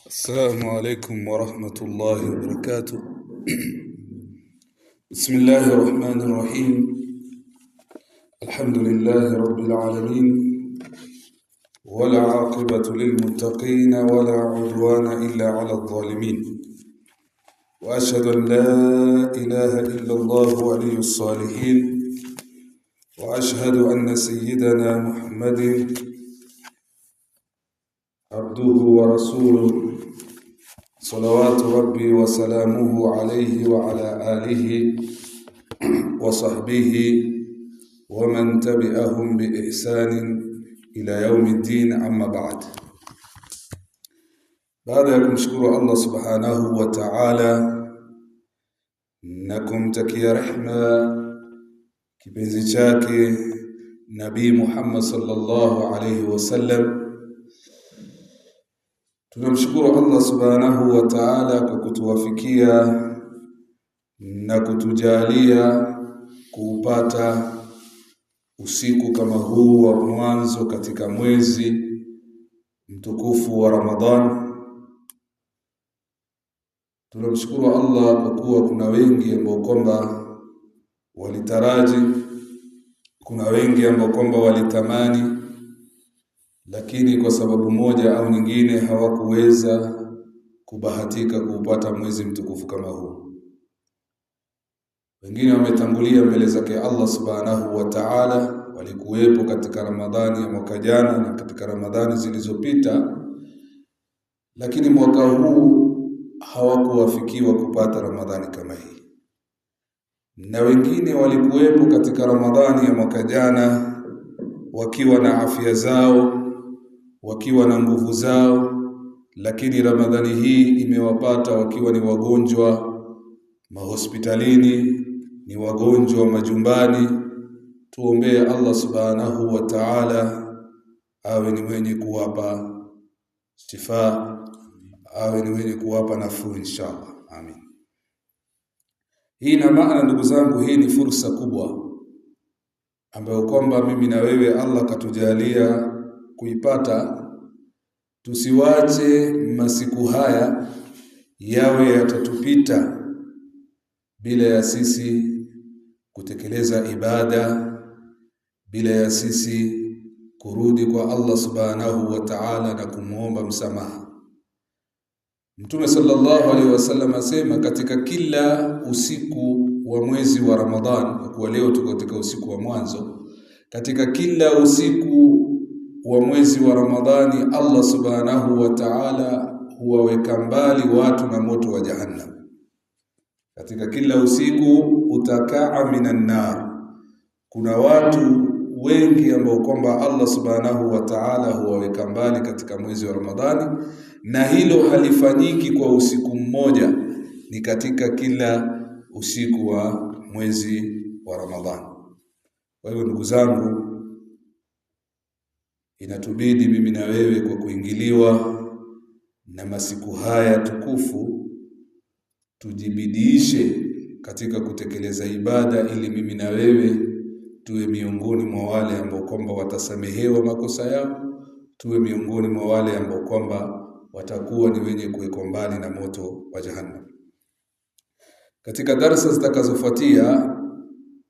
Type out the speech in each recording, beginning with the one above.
السلام عليكم ورحمة الله وبركاته. بسم الله الرحمن الرحيم. الحمد لله رب العالمين، ولا عاقبة للمتقين ولا عدوان إلا على الظالمين، وأشهد أن لا إله إلا الله ولي الصالحين، وأشهد أن سيدنا محمد عبده ورسوله صلوات ربي وسلامه عليه وعلى آله وصحبه ومن تبعهم بإحسان إلى يوم الدين. أما بعد، baada ya kumshukuru Allah subhanahu wa ta'ala na kumtakia rehma kipenzi chake Nabii Muhammad sallallahu alayhi wasallam, tunamshukuru Allah subhanahu wa ta'ala kwa kutuwafikia na kutujalia kuupata usiku kama huu wa mwanzo katika mwezi mtukufu wa Ramadhan. Tunamshukuru Allah kwa kuwa kuna wengi ambao kwamba walitaraji, kuna wengi ambao kwamba walitamani, lakini kwa sababu moja au nyingine hawakuweza kubahatika kupata mwezi mtukufu kama huu. Wengine wametangulia mbele zake Allah subhanahu wa ta'ala, walikuwepo katika Ramadhani ya mwaka jana na katika Ramadhani zilizopita, lakini mwaka huu hawakuwafikiwa kupata Ramadhani kama hii. Na wengine walikuwepo katika Ramadhani ya mwaka jana wakiwa na afya zao, wakiwa na nguvu zao, lakini Ramadhani hii imewapata wakiwa ni wagonjwa mahospitalini, ni wagonjwa majumbani. Tuombee Allah subhanahu wa ta'ala awe ni mwenye kuwapa shifa, awe ni mwenye kuwapa nafuu inshallah. Amin. Hii na maana, ndugu zangu, hii ni fursa kubwa ambayo kwamba mimi na wewe Allah katujalia kuipata. Tusiwache masiku haya yawe yatatupita bila ya sisi kutekeleza ibada, bila ya sisi kurudi kwa Allah subhanahu wa ta'ala na kumuomba msamaha. Mtume sallallahu alaihi wasallam asema katika kila usiku wa mwezi wa Ramadhan, kwa leo tuko katika usiku wa mwanzo, katika kila usiku wa mwezi wa Ramadhani Allah subhanahu wa ta'ala huwaweka mbali watu na moto wa jahannam. Katika kila usiku utakaa minan nar, kuna watu wengi ambao kwamba Allah subhanahu wa ta'ala huwaweka mbali katika mwezi wa Ramadhani, na hilo halifanyiki kwa usiku mmoja, ni katika kila usiku wa mwezi wa Ramadhani. Kwa hivyo ndugu zangu, inatubidi mimi na wewe kwa kuingiliwa na masiku haya tukufu tujibidiishe katika kutekeleza ibada, ili mimi na wewe tuwe miongoni mwa wale ambao kwamba watasamehewa makosa yao, tuwe miongoni mwa wale ambao kwamba watakuwa ni wenye kuwekwa mbali na moto wa jahannam. Katika darasa zitakazofuatia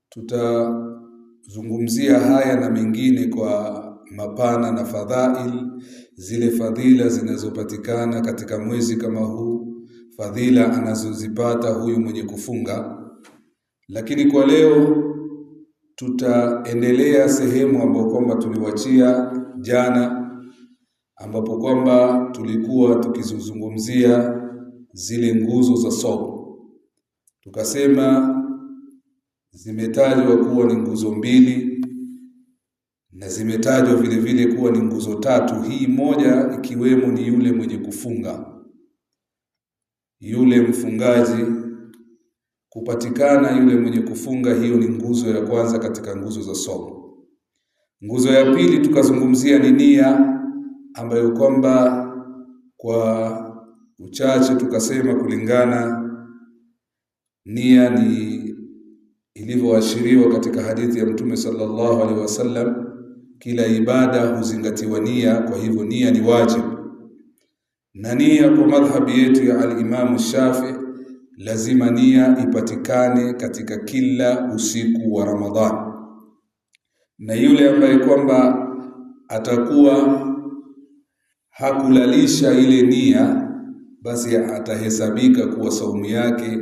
tutazungumzia haya na mengine kwa mapana na fadhail, zile fadhila zinazopatikana katika mwezi kama huu, fadhila anazozipata huyu mwenye kufunga. Lakini kwa leo tutaendelea sehemu ambapo kwamba tuliwachia jana, ambapo kwamba tulikuwa tukizungumzia zile nguzo za saumu. Tukasema zimetajwa kuwa ni nguzo mbili, na zimetajwa vile vile kuwa ni nguzo tatu. Hii moja ikiwemo ni yule mwenye kufunga, yule mfungaji kupatikana, yule mwenye kufunga. Hiyo ni nguzo ya kwanza katika nguzo za saumu. Nguzo ya pili tukazungumzia ni nia, ambayo kwamba kwa uchache tukasema kulingana nia ni ilivyoashiriwa katika hadithi ya Mtume sallallahu alaihi wasallam, kila ibada huzingatiwa nia, kwa hivyo nia ni wajibu. Na nia kwa madhhabi yetu ya al-Imam Shafi, lazima nia ipatikane katika kila usiku wa Ramadhani. Na yule ambaye kwamba atakuwa hakulalisha ile nia, basi atahesabika kuwa saumu yake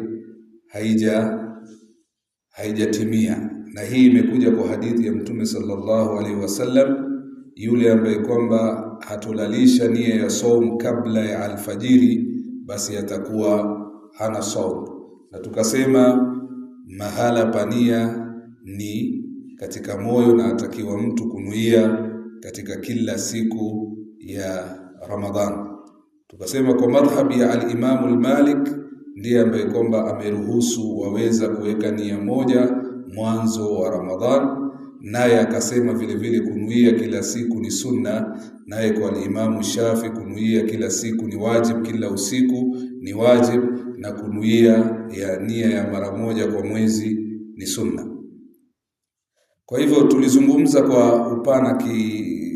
haijatimia. Na hii imekuja kwa hadithi ya Mtume sallallahu alaihi wasallam, yule ambaye kwamba hatulalisha nia ya saumu kabla ya alfajiri, basi atakuwa hana saumu. Na tukasema mahala pania ni katika moyo, na atakiwa mtu kunuia katika kila siku ya Ramadhani. Tukasema kwa madhhabi ya al-Imam al-Malik ndiye ambaye kwamba ameruhusu waweza kuweka nia moja mwanzo wa Ramadhani, naye akasema vile vile kunuia kila siku ni sunna. Naye kwa al-Imam Shafi kunuia kila siku ni wajib, kila usiku ni wajib, na kunuia ya nia ya mara moja kwa mwezi ni sunna. Kwa hivyo tulizungumza kwa upana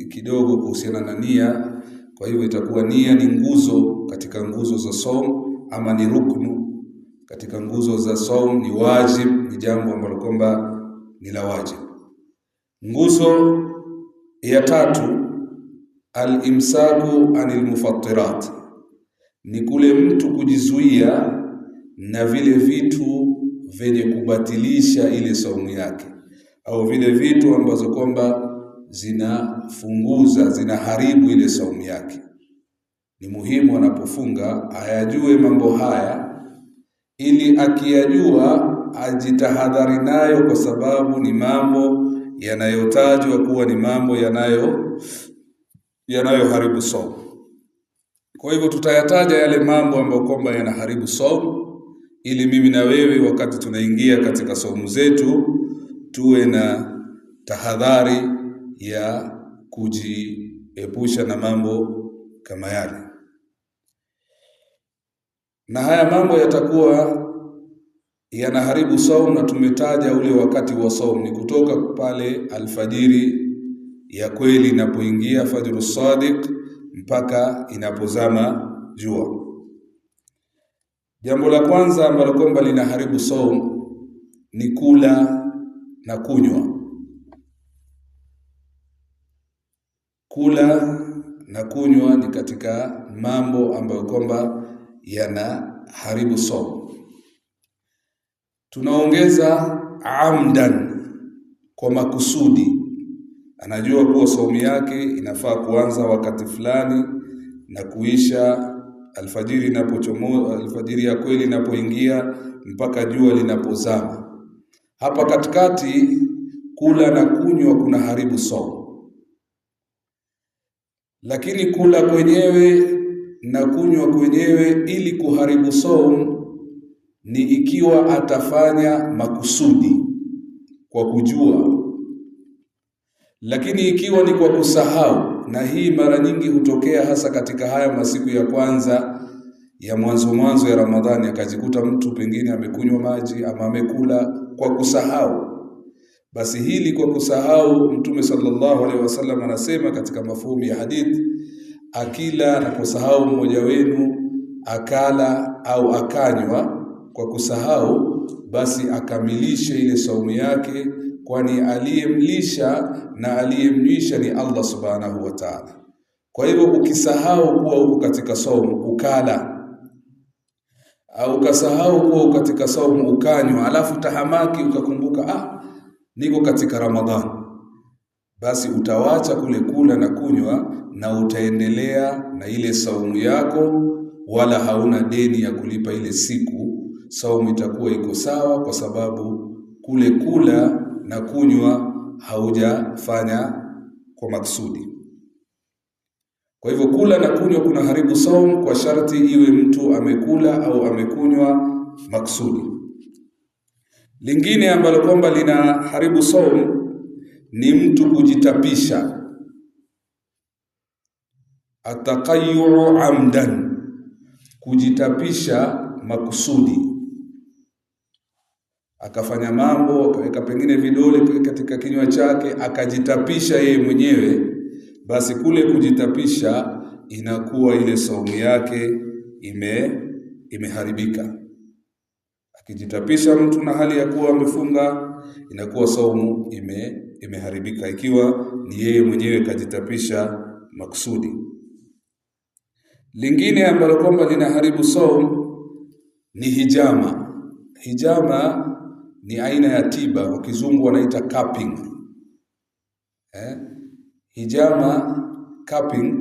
kidogo kuhusiana na nia. Kwa hivyo itakuwa nia ni nguzo katika nguzo za saum, ama ni ruknu katika nguzo za saum, ni wajib, ni jambo ambalo kwamba ni la wajib. Nguzo ya tatu, al-imsaku anil mufattirat, ni kule mtu kujizuia na vile vitu vyenye kubatilisha ile saumu yake, au vile vitu ambazo kwamba zinafunguza, zinaharibu ile saumu yake. Ni muhimu anapofunga ayajue mambo haya, ili akiyajua ajitahadhari nayo, kwa sababu ni mambo yanayotajwa kuwa ni mambo yanayoharibu saumu. Kwa hivyo tutayataja yale mambo ambayo kwamba yanaharibu saumu, ili mimi na wewe wakati tunaingia katika saumu zetu tuwe na tahadhari ya kujiepusha na mambo kama yale. Na haya mambo yatakuwa yanaharibu saumu, na tumetaja ule wakati wa saumu ni kutoka pale alfajiri ya kweli inapoingia, fajru sadiq, mpaka inapozama jua. Jambo la kwanza ambalo kwamba linaharibu saumu ni kula na kunywa. Kula na kunywa ni katika mambo ambayo kwamba yanaharibu saumu. Tunaongeza amdan, kwa makusudi. Anajua kuwa saumu yake inafaa kuanza wakati fulani na kuisha alfajiri inapochomoza, alfajiri ya kweli inapoingia mpaka jua linapozama. Hapa katikati kula na kunywa kuna haribu saumu. Lakini kula kwenyewe na kunywa kwenyewe ili kuharibu saumu ni ikiwa atafanya makusudi kwa kujua. Lakini ikiwa ni kwa kusahau, na hii mara nyingi hutokea hasa katika haya masiku ya kwanza ya mwanzo ya Ramadhani, akajikuta mtu pengine amekunywa maji ama amekula kwa kusahau. Basi hili kwa kusahau, Mtume sallallahu alaihi wasallam anasema katika mafumu ya hadithi, akila na kusahau mmoja wenu akala au akanywa kwa kusahau, basi akamilishe ile saumu yake, kwani aliyemlisha na aliyemnywisha ni Allah subhanahu wa ta'ala. Kwa hivyo ukisahau kuwa uko katika saumu ukala, au ukasahau kuwa uko katika saumu ukanywa, alafu tahamaki ukakumbuka niko katika Ramadhani, basi utawacha kule kula na kunywa na utaendelea na ile saumu yako, wala hauna deni ya kulipa ile siku. Saumu itakuwa iko sawa, kwa sababu kule kula na kunywa haujafanya kwa maksudi. Kwa hivyo kula na kunywa kuna haribu saumu, kwa sharti iwe mtu amekula au amekunywa maksudi. Lingine ambalo kwamba lina haribu saumu ni mtu kujitapisha, ataqayyu amdan, kujitapisha makusudi. Akafanya mambo, akaweka pengine vidole katika kinywa chake, akajitapisha yeye mwenyewe, basi kule kujitapisha inakuwa ile saumu yake imeharibika. Akijitapisha mtu na hali ya kuwa amefunga, inakuwa saumu imeharibika, ikiwa ni yeye mwenyewe kajitapisha maksudi. Lingine ambalo kwamba linaharibu saumu ni hijama. Hijama ni aina ya tiba, kwa kizungu wanaita cupping. Hijama, cupping,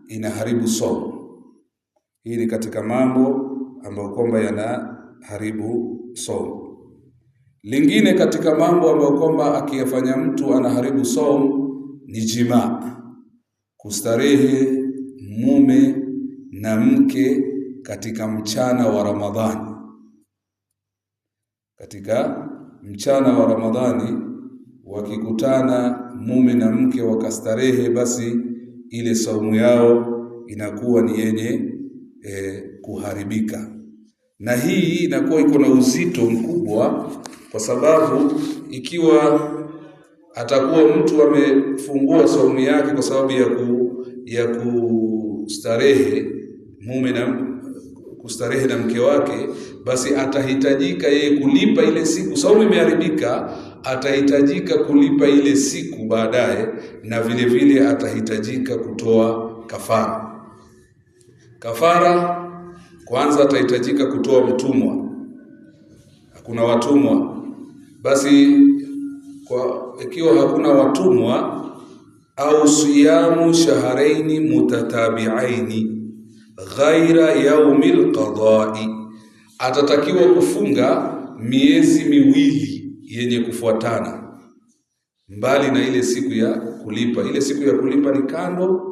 inaharibu saumu. Hii ni katika mambo ambayo kwamba yanaharibu saumu. Lingine katika mambo ambayo kwamba akiyafanya mtu anaharibu saumu ni jimaa, kustarehe mume na mke katika mchana wa Ramadhani. Katika mchana wa Ramadhani wakikutana mume na mke wakastarehe, basi ile saumu yao inakuwa ni yenye kuharibika. Na hii inakuwa iko na uzito mkubwa, kwa sababu ikiwa atakuwa mtu amefungua saumu yake kwa sababu ya kustarehe kustarehe na mke wake, basi atahitajika yeye kulipa ile siku. Saumu imeharibika, atahitajika kulipa ile siku baadaye, na vile vile atahitajika kutoa kafara. Kafara kwanza atahitajika kutoa mtumwa. Hakuna watumwa, basi ikiwa hakuna watumwa, au siyamu shahraini mutatabi'aini ghaira yaumil qada'i, atatakiwa kufunga miezi miwili yenye kufuatana, mbali na ile siku ya kulipa. Ile siku ya kulipa ni kando,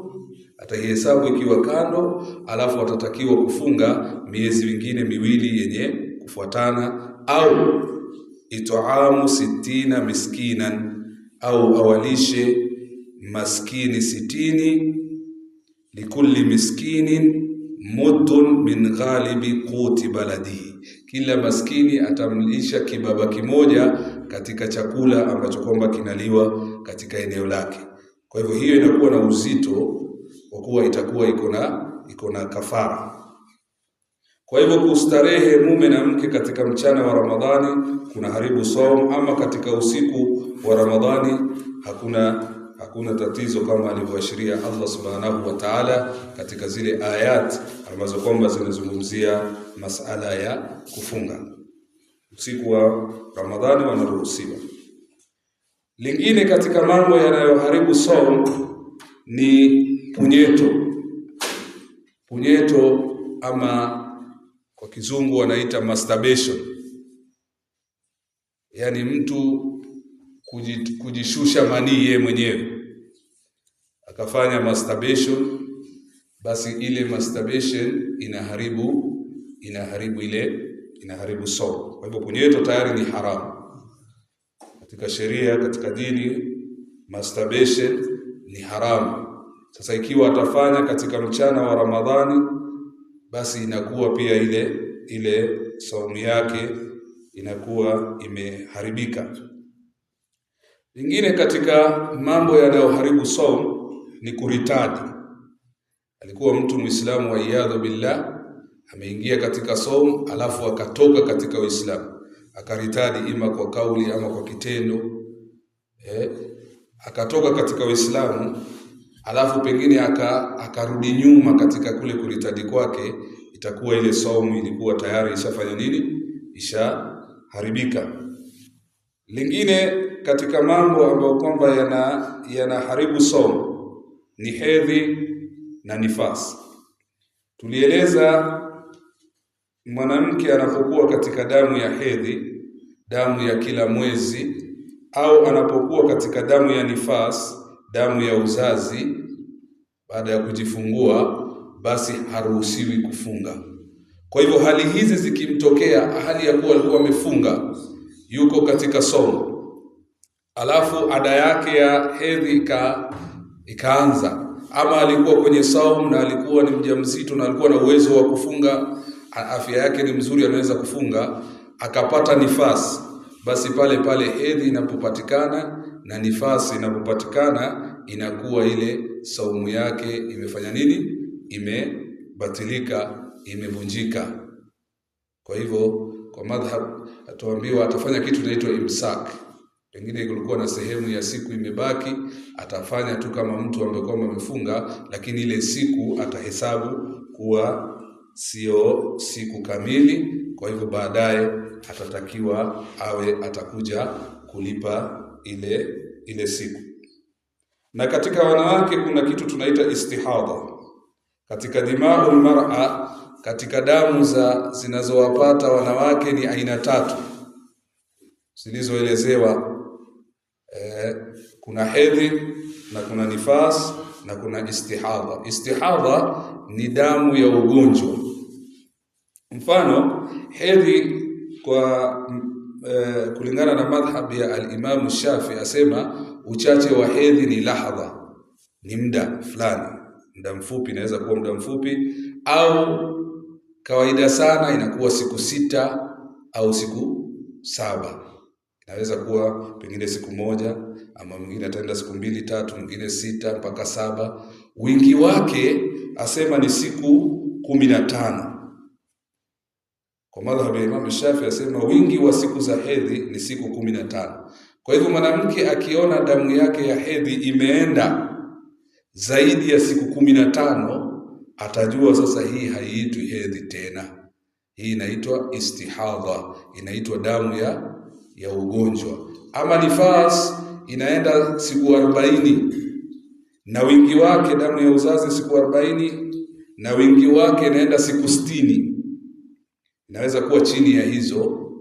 ataihesabu ikiwa kando, alafu atatakiwa kufunga miezi mingine miwili yenye kufuatana, au it'amu 60 miskinan, au awalishe maskini 60, likulli miskinin muddun min ghalibi quti baladihi, kila maskini atamlisha kibaba kimoja katika chakula ambacho kwamba kinaliwa katika eneo lake. Kwa hivyo hiyo inakuwa na uzito kwa kuwa itakuwa iko na kafara. Kwa hivyo kustarehe mume na mke katika mchana wa Ramadhani kuna haribu saumu, ama katika usiku wa Ramadhani hakuna tatizo, kama alivyoashiria Allah subhanahu wa ta'ala katika zile ayat ambazo kwamba zinazungumzia masala ya kufunga. Usiku wa Ramadhani wanaruhusiwa. Lingine katika mambo yanayoharibu saumu ni punyeto. Punyeto, ama kwa kizungu wanaita masturbation, yani mtu kujishusha manii yeye mwenyewe akafanya masturbation, basi ile masturbation inaharibu saumu. Kwa hivyo punyeto tayari ni haramu katika sheria, katika dini. Masturbation ni haramu. Sasa ikiwa atafanya katika mchana wa Ramadhani, basi inakuwa pia ile saumu yake inakuwa imeharibika. Lingine katika mambo yanayoharibu saumu ni kuritadi. Alikuwa mtu Muislamu wa iyadhu billah, ameingia katika saumu alafu akatoka katika Uislamu, akaritadi ima kwa kauli ama kwa kitendo. Akatoka katika Uislamu alafu pengine akarudi nyuma katika kule kuritadi kwake, itakuwa ile saumu ilikuwa tayari ishafanya nini? Ishaharibika. Lingine katika mambo ambayo kwamba yanaharibu saumu ni hedhi na nifasi. Tulieleza mwanamke anapokuwa katika damu ya hedhi, damu ya kila mwezi, au anapokuwa katika damu ya nifasi, damu ya uzazi baada ya kujifungua, basi haruhusiwi kufunga. Kwa hivyo hali hizi zikimtokea, hali ya kuwa alikuwa amefunga, yuko katika saumu, alafu ada yake ya hedhi ikaanza, ama alikuwa kwenye saumu na alikuwa ni mjamzito na alikuwa na uwezo wa kufunga, afya yake ni mzuri, anaweza kufunga, akapata nifasi, basi pale hedhi inapopatikana na nifasi inapopatikana, inakuwa ile saumu yake imefanya nini? Imebatilika, imevunjika. Kwa hivyo kwa madhhab atuambiwa atafanya kitu inaitwa imsak. Pengine kulikuwa na sehemu ya siku imebaki, atafanya tu kama mtu ambaye kwamba amefunga, lakini ile siku atahesabu kuwa sio siku kamili. Kwa hivyo baadaye atatakiwa atakuja kulipa ile siku. Na katika wanawake kuna kitu tunaita istihadha. Katika dimaul mar'a, katika damu zinazowapata wanawake ni aina 3 zilizoelezewa. Kuna hedhi na kuna nifas na kuna istihadha. Istihadha ni damu ya ugonjwa. Mfano hedhi kulingana na madhhab ya al-Imam Shafi asema uchache wa hedhi ni lahadha, ni muda fulani, muda mfupi, inaweza kuwa muda mfupi, au kawaida sana inakuwa siku 6 au siku 7. Inaweza kuwa pengine siku 1, ama mwingine ataenda siku 2 3, mwingine 6 mpaka 7. Wingi wake asema ni siku 15. Kwa madhhabu ya Imam Shafi asema wingi wa siku za hedhi ni siku 15. Kwa hivyo mwanamke akiona damu yake ya hedhi imeenda zaidi ya siku 15, atajua sasa hii haiitwi hedhi tena. Hii inaitwa istihadha, inaitwa damu ya ugonjwa. Ama nifas inaenda siku 40 na wingi wake, damu ya uzazi siku 40 na wingi wake inaenda siku 60. Inaweza kuwa chini ya hizo,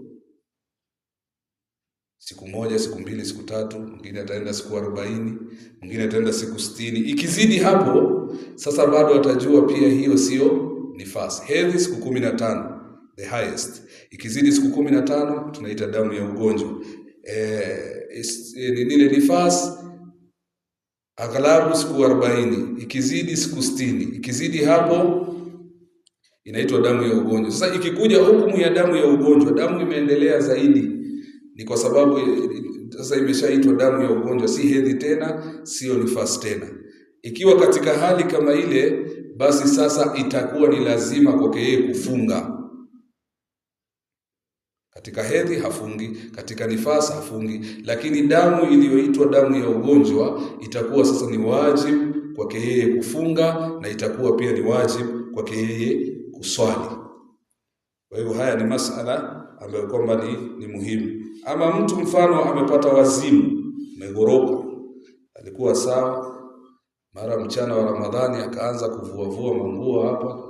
siku 1, siku 2, siku 3, mwingine ataenda siku 40, mwingine ataenda siku 60. Ikizidi hapo sasa bado atajua pia hiyo sio nifasi. Hedhi siku 15 the highest. Ikizidi siku 15 tunaita damu ya ugonjwa. Ile nifasi aghlabu siku 40, ikizidi siku 60. Ikizidi hapo inaitwa damu ya ugonjwa. Sasa ikikuja hukumu ya damu ya ugonjwa, damu imeendelea zaidi, ni kwa sababu sasa imeshaitwa damu ya ugonjwa, si hedhi tena, sio nifasi tena. Ikiwa katika hali kama ile, basi sasa itakuwa ni lazima kwake yeye kufunga. Katika hedhi hafungi, katika nifasi hafungi, lakini damu iliyoitwa damu ya ugonjwa itakuwa sasa ni wajibu kwake yeye kufunga, na itakuwa pia ni wajibu kwake yeye kuswali. Kwa hivyo haya ni masala ambayo kwamba ni muhimu. Ama mtu mfano amepata wazimu, amegoroka, alikuwa sawa, mara mchana wa Ramadhani akaanza kuvua manguo hapa,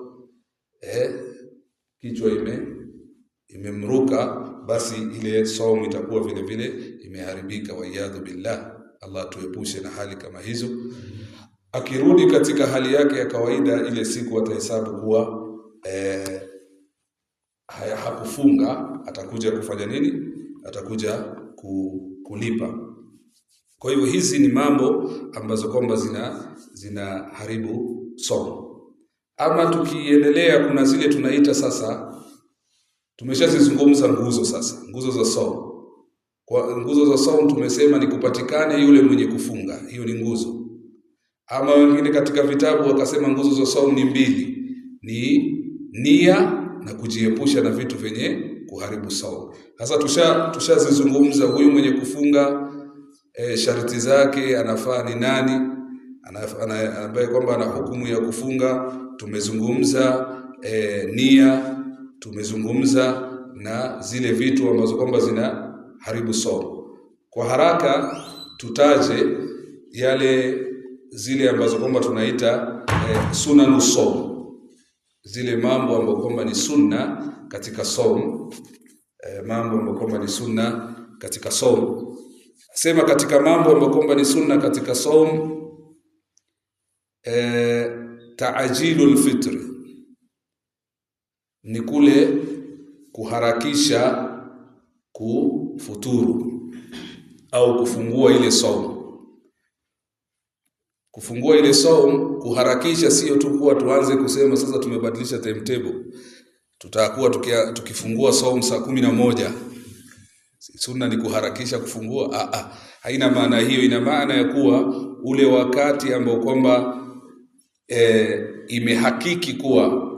kichwa imemruka, basi ile saumu itakuwa vile vile imeharibika, wa iyadhu billah. Allah tuepushe na hali kama hizo. Akirudi katika hali yake ya kawaida, ile siku atahesabu kuwa hakufunga, atakuja kufanya nini? Atakuja kulipa. Kwa hivyo hizi ni mambo ambazo kwamba zinaharibu saumu. Ama tukiendelea, kuna zile tunaita sasa, tumeshazizungumza nguzo sasa, nguzo za saumu. Kwa nguzo za saumu tumesema ni kupatikane yule mwenye kufunga, hiyo ni nguzo. Ama wengine katika vitabu wakasema nguzo za saumu ni 2, ni nia na kujiepusha na vitu vyenye kuharibu saumu. Sasa tushazizungumza huyu mwenye kufunga, sharti zake, anafaa ni nani, ambaye kwamba ana hukumu ya kufunga. Tumezungumza nia, tumezungumza na zile vitu ambazo kwamba zinaharibu saumu. Kwa haraka tutaje zile ambazo kwamba tunaita sunanu saum, zile mambo ambayo kwamba ni sunna katika saum, mambo ambayo kwamba ni sunna katika saum. Sema katika mambo ambayo kwamba ni sunna katika saum, ta'jilul fitr, ni kule kuharakisha kufuturu au kufungua ile saum. Kufungua ile saum, kuharakisha, sio tu kuwa tuanze kusema sasa tumebadilisha timetable, tutakuwa tukifungua saum saa 11. Sunna ni kuharakisha kufungua. Haina maana hiyo. Ina maana ya kuwa ule wakati ambao kwamba imehakiki kuwa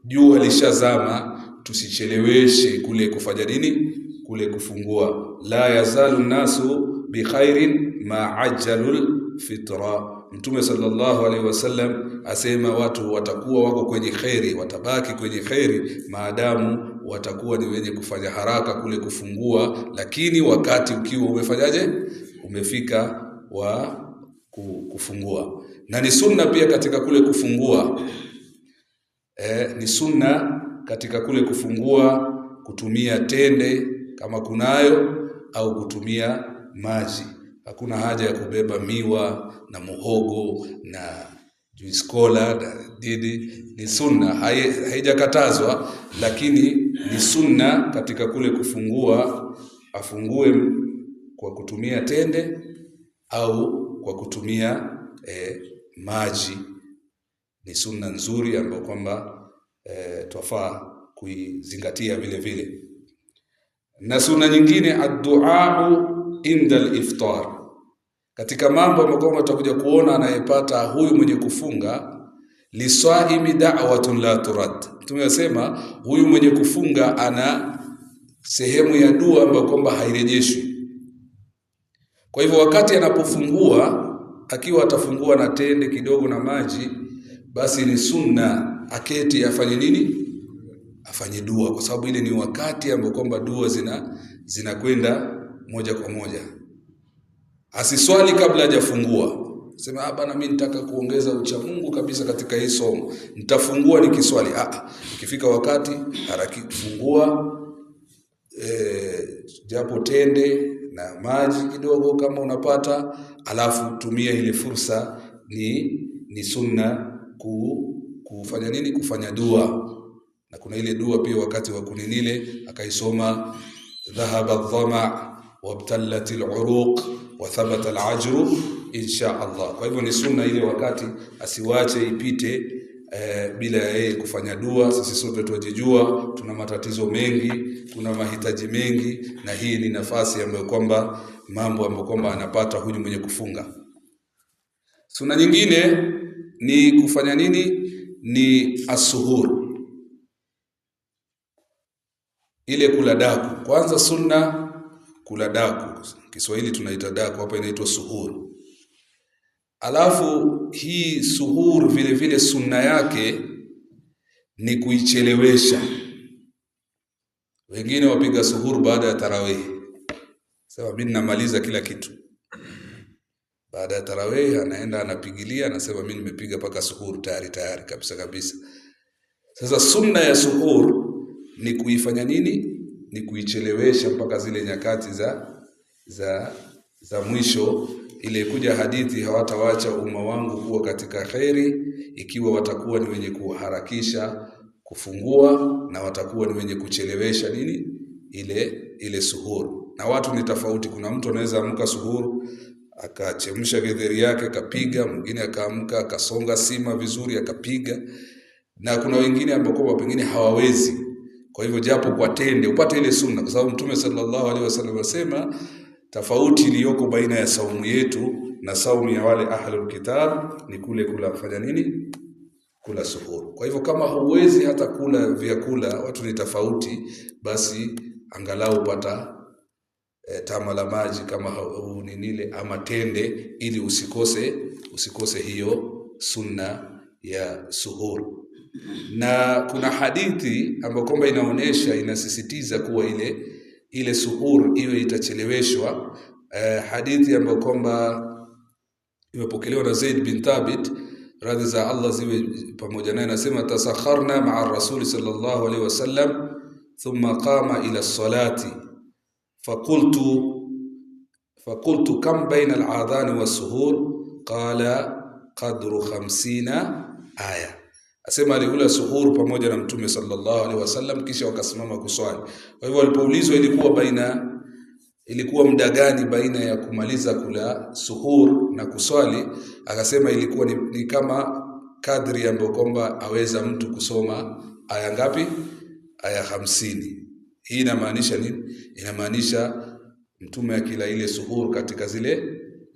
jua lishazama, tusicheleweshe kule kufanya nini, kule kufungua. La yazalu nasu bi khairin ma ajjalul fitra. Mtume sallallahu alaihi wasallam asema watu watakuwa wako kwenye khairi, watabaki kwenye khairi maadamu watakuwa ni wenye kufanya haraka kule kufungua, lakini wakati ukiwa umefanyaje, umefika wa kufungua. Na ni sunna pia katika kule kufungua, ni sunna katika kule kufungua kutumia tende kama kunayo, au kutumia maji. Hakuna haja ya kubeba miwa na muhogo na juice cola na didi. Ni sunna, haijakatazwa, lakini ni sunna katika kule kufungua afungue kwa kutumia tende au kwa kutumia maji. Ni sunna nzuri ambayo kwamba twafaa kuizingatia vile vile. Na sunna nyingine ad-du'a inda al-iftar. Katika mambo ambayo tutakuja kuona anayepata huyu mwenye kufunga, lisaimi da'watun la turad. Tumesema huyu mwenye kufunga ana sehemu ya dua ambayo kwamba hairejeshwi. Kwa hivyo wakati anapofungua, akiwa atafungua na tende kidogo na maji, basi ni sunna aketi afanye nini? Afanye dua, kwa sababu ile ni wakati ambao kwamba dua zinakwenda moja kwa moja. Asiswali kabla hajafungua. Sema bana, mimi nitaka kuongeza ucha Mungu kabisa katika hii somo, nitafungua nikiswali. Ikifika wakati haraki kufungua, japo tende na maji kidogo kama unapata, alafu tumia ile fursa. Ni sunna kufanya nini? Kufanya dua. Na kuna ile dua pia wakati wa kuninile akaisoma, dhahaba adh-dhama wabtallat al-uruq wa thabata al-ajru insha Allah. Kwa hivyo ni sunna ile wakati asiwache ipite bila yeye kufanya dua. Sisi sote tunajijua tuna matatizo mengi, tuna mahitaji mengi, na hii ni nafasi ambayo kwamba mambo ambayo kwamba anapata huyu mwenye kufunga. Sunna nyingine ni kufanya nini? Ni asuhur, ile kula daku. Kwanza sunna kula daku, Kiswahili tunaita daku, hapa inaitwa suhur. Alafu hii suhur vile vile sunna yake ni kuichelewesha. Wengine wapiga suhur baada ya tarawih. Sema mimi namaliza kila kitu. Baada ya tarawih anaenda anapigilia, anasema mimi nimepiga paka suhur tayari kabisa. Sasa sunna ya suhur ni kuifanya nini? Ni kuichelewesha mpaka zile nyakati za mwisho. Ile kuja hadithi, hawatawacha umma wangu kuwa katika khairi ikiwa watakuwa ni wenye kuharakisha kufungua, na watakuwa ni wenye kuchelewesha nini? Ile suhur. Na watu ni tofauti. Kuna mtu anaweza amka suhur akachemsha githeri yake akapiga, mwingine akaamka akasonga sima vizuri akapiga, na kuna wengine ambao pengine hawawezi. Kwa hivyo japo kwa tende upate ile sunna, kwa sababu Mtume sallallahu alaihi wasallam asema tofauti iliyoko baina ya saumu yetu na saumu ya wale ahlul kitab ni kule kula kufanya nini? Kula suhur. Kwa hivyo kama huwezi hata kula vyakula, watu ni tofauti, basi angalau pata tama la maji kama uninile ama tende, ili usikose hiyo sunna ya suhur. Na kuna hadithi ambayo kwamba inaonesha, inasisitiza kuwa ile suhur iwe itacheleweshwa. Hadithi ambayo kwamba imepokelewa na Zaid bin Thabit, radhi za Allah ziwe pamoja naye, anasema tasakharna ma'a Rasul sallallahu alaihi wasallam thumma qama ila salati faqultu kam baina al-adhan was-suhur qala qadru 50 aya. Asema alikula suhur pamoja na Mtume sallallahu alaihi wasallam, kisha wakasimama kuswali. Kwa hivyo alipoulizwa ilikuwa muda gani baina ya kumaliza kula suhur na kuswali, akasema ilikuwa ni kama kadri ambayo kwamba aweza mtu kusoma aya ngapi? Aya 50. Hii inamaanisha nini? Inamaanisha Mtume akila ile suhur katika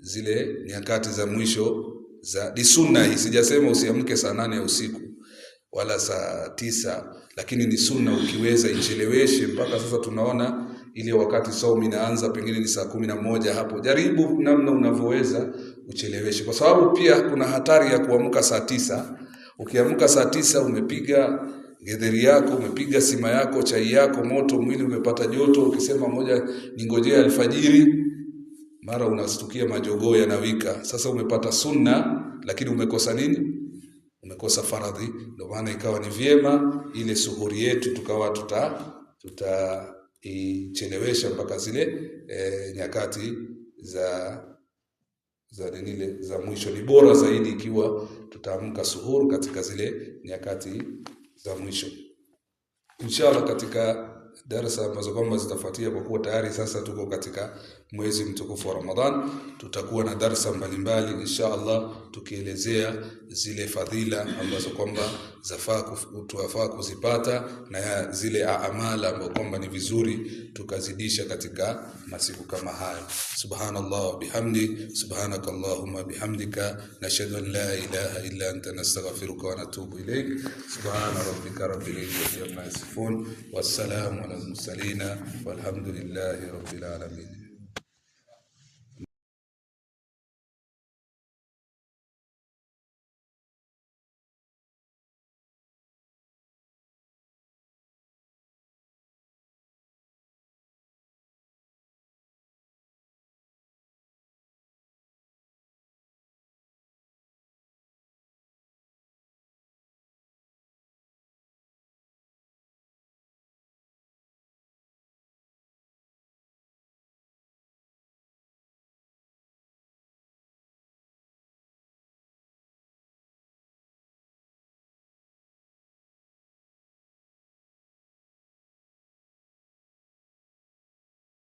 zile nyakati za mwisho ni sunna hii. Sijasema usiamke saa 8 ya usiku wala saa 9, lakini ni sunna ukiweza icheleweshe mpaka sasa tunaona ile wakati saumu inaanza pengine ni saa 11 hapo. Jaribu namna unavyoweza ucheleweshe, kwa sababu pia kuna hatari ya kuamka saa 9. Ukiamka saa 9 umepiga getheri yako, umepiga sima yako, chai yako moto, mwili umepata joto, ukisema moja ningojea alfajiri, mara unastukia majogoo yanawika. Sasa umepata sunna lakini umekosa nini? Umekosa faradhi. Ndio maana ikawa ni vyema ile suhuri yetu tukawa ichelewesha mpaka zile nyakati za mwisho. Ni bora zaidi ikiwa tutaamka suhuri katika zile nyakati za mwisho. Inshallah katika darasa ambazo kwamba zitafuatia, kwa kuwa tayari sasa tuko katika mwezi mtukufu wa Ramadhan, tutakuwa na darasa mbalimbali inshallah tukielezea zile fadhila ambazo kwamba tuwafaa kuzipata na zile amala ambazo kwamba ni vizuri tukazidisha katika masiku kama hayo. Subhanallah wa bihamdi, subhanakallahumma bihamdika, nashhadu an la ilaha illa anta, nastaghfiruka wa natubu ilayk. Subhana rabbika rabbil izzati amma yasifun, wassalamu ala al-mursalin walhamdulillahi rabbil alamin.